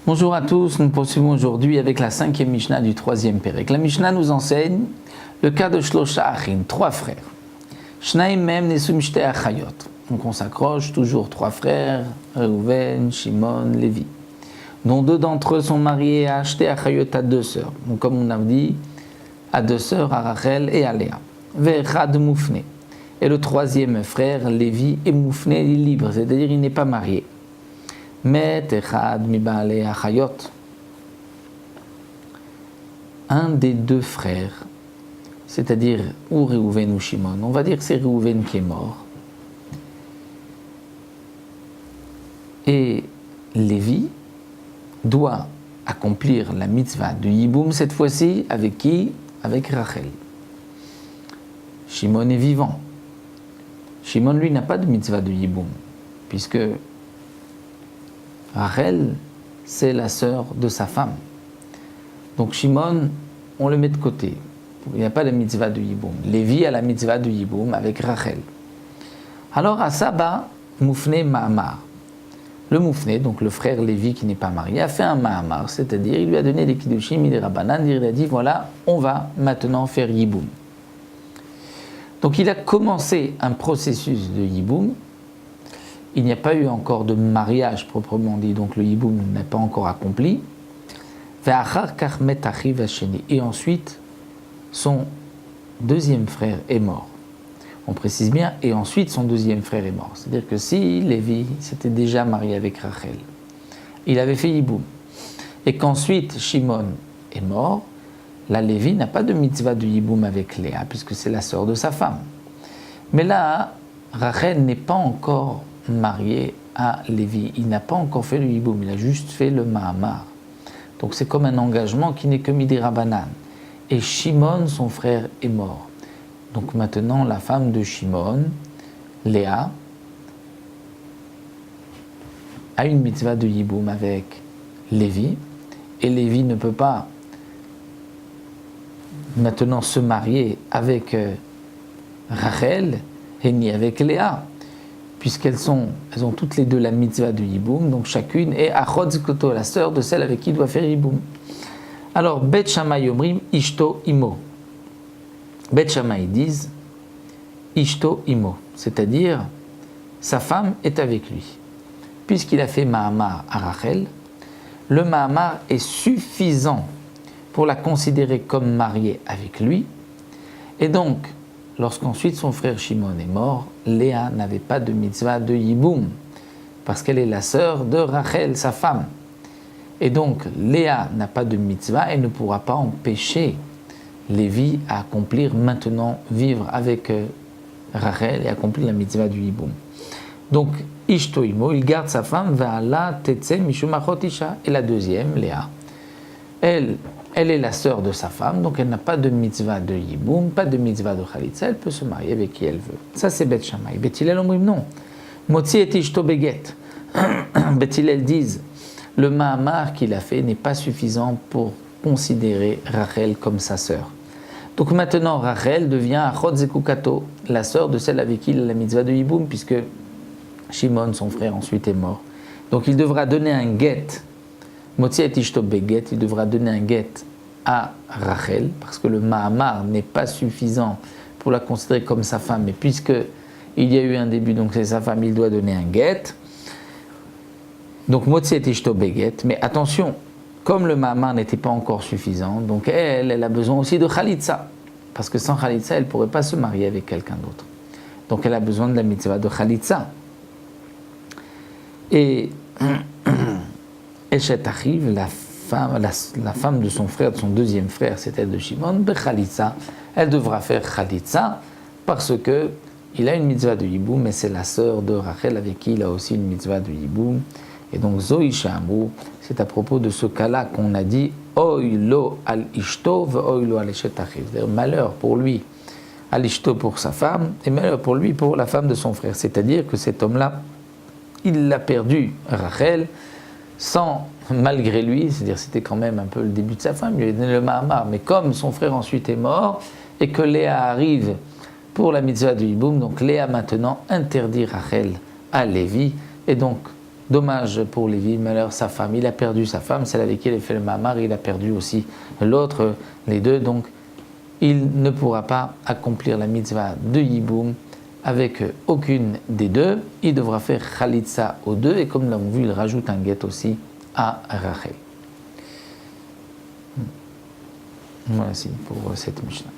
Bonjour à tous, nous poursuivons aujourd'hui avec la 5e Mishnah du 3e Pérek. La Mishnah nous enseigne le cas de Shlosha Achim, 3 frères. Shnaim mem nesum shtei achayot. Donc on s'accroche, toujours 3 frères, Reuven, Shimon, Lévi, dont 2 d'entre eux sont mariés à shtei achayot, à 2 sœurs. Donc comme on a dit, à 2 sœurs, à Rachel et à Léa. Ve'echad mufne. Et le 3e frère, Lévi, est mufne, il est libre, c'est-à-dire il n'est pas marié. Met echad mi ba'alei achayot. Un des 2 frères, c'est-à-dire ou Reuven ou Shimon, on va dire que c'est Reuven qui est mort. Et Lévi doit accomplir la mitzvah de Yiboum, cette fois-ci, avec qui? Avec Rachel. Shimon est vivant. Shimon, lui, n'a pas de mitzvah de Yiboum, puisque Rachel, c'est la sœur de sa femme. Donc Shimon, on le met de côté. Il n'y a pas de mitzvah de Yiboum. Lévi a la mitzvah de Yiboum avec Rachel. Alors à Saba, Moufne Mahamar. Le Moufne, donc le frère Lévi qui n'est pas marié, a fait un Mahamar, c'est-à-dire il lui a donné des Kiddushim, des Rabbanan, il a dit voilà, on va maintenant faire Yiboum. Donc il a commencé un processus de Yiboum. Il n'y a pas eu encore de mariage proprement dit, donc le Yiboum n'est pas encore accompli. Et ensuite, son 2e frère est mort. On précise bien, et ensuite son 2e frère est mort. C'est-à-dire que si Lévi s'était déjà marié avec Rachel, il avait fait Yiboum, et qu'ensuite Shimon est mort, là Lévi n'a pas de mitzvah de Yiboum avec Léa, puisque c'est la sœur de sa femme. Mais là, Rachel n'est pas encore marié à Lévi, il n'a pas encore fait le Yiboum, il a juste fait le Mahamar. Donc c'est comme un engagement qui n'est que Midi Rabbanan. Et Shimon, son frère, est mort. Donc maintenant, la femme de Shimon, Léa, a une mitzvah de Yiboum avec Lévi, et Lévi ne peut pas maintenant se marier avec Rachel, et ni avec Léa, puisqu'elles ont toutes les 2 la mitzvah de Yiboum, donc chacune est Achot Zikoto, la sœur de celle avec qui il doit faire Yiboum. Alors, Bet Shammai Omrim, Ishto Imo. Bet Shammai disent Ishto Imo, c'est-à-dire sa femme est avec lui. Puisqu'il a fait Mahamar à Rachel, le Mahamar est suffisant pour la considérer comme mariée avec lui, et donc, lorsqu'ensuite son frère Shimon est mort, Léa n'avait pas de mitzvah de Yiboum, parce qu'elle est la sœur de Rachel, sa femme. Et donc, Léa n'a pas de mitzvah et ne pourra pas empêcher Lévi à accomplir maintenant, vivre avec Rachel et accomplir la mitzvah du Yiboum. Donc, Ishto Imo, il garde sa femme, Ve'ala Tetse Mishum Achot Isha. Et la 2e, Léa, elle est la sœur de sa femme, donc elle n'a pas de mitzvah de Yiboum, pas de mitzvah de Khalitza, elle peut se marier avec qui elle veut. Ça c'est Bet Shammai. Bet Hillel Omrim non. Motzi et Ishto Beget. Bet Hillel disent, le Mahamar qu'il a fait n'est pas suffisant pour considérer Rachel comme sa sœur. Donc maintenant Rachel devient Achot Zekukato, la sœur de celle avec qui il a la mitzvah de Yiboum, puisque Shimon, son frère, ensuite est mort. Donc il devra donner un get. Motzi et Ishto Beget, il devra donner un get à Rachel, parce que le Mahamar n'est pas suffisant pour la considérer comme sa femme, mais puisque il y a eu un début, donc c'est sa femme, il doit donner un get. Donc Motzi et Ishto Beget, mais attention, comme le Mahamar n'était pas encore suffisant, donc elle a besoin aussi de Khalitza, parce que sans Khalitza, elle ne pourrait pas se marier avec quelqu'un d'autre. Donc elle a besoin de la mitzvah de Khalitza. Et Eshet Achiv, la femme de son frère, de son 2e frère, c'était de Shimon, Bechalitza, elle devra faire Khalitza, parce que il a une mitzvah de Yiboum, mais c'est la sœur de Rachel avec qui il a aussi une mitzvah de Yiboum. Et donc Zoï Shamou, c'est à propos de ce cas-là qu'on a dit Oy lo al ishto ve oy lo al eshet achiv. C'est-à-dire malheur pour lui, al ishto pour sa femme, et malheur pour lui pour la femme de son frère. C'est-à-dire que cet homme-là, il l'a perdu, Rachel, sans, malgré lui, c'est-à-dire c'était quand même un peu le début de sa femme, il lui a donné le Mahamar, mais comme son frère ensuite est mort, et que Léa arrive pour la mitzvah du Yiboum. Donc Léa maintenant interdit Rachel à Lévi, et donc dommage pour Lévi, malheur sa femme, il a perdu sa femme, celle avec qui il a fait le mamar, il a perdu aussi l'autre, les deux, donc il ne pourra pas accomplir la mitzvah de Yiboum avec aucune des deux, il devra faire Khalitsa aux deux, et comme nous l'avons vu, il rajoute un guet aussi à Rachel. Voilà, c'est pour cette Mishnah.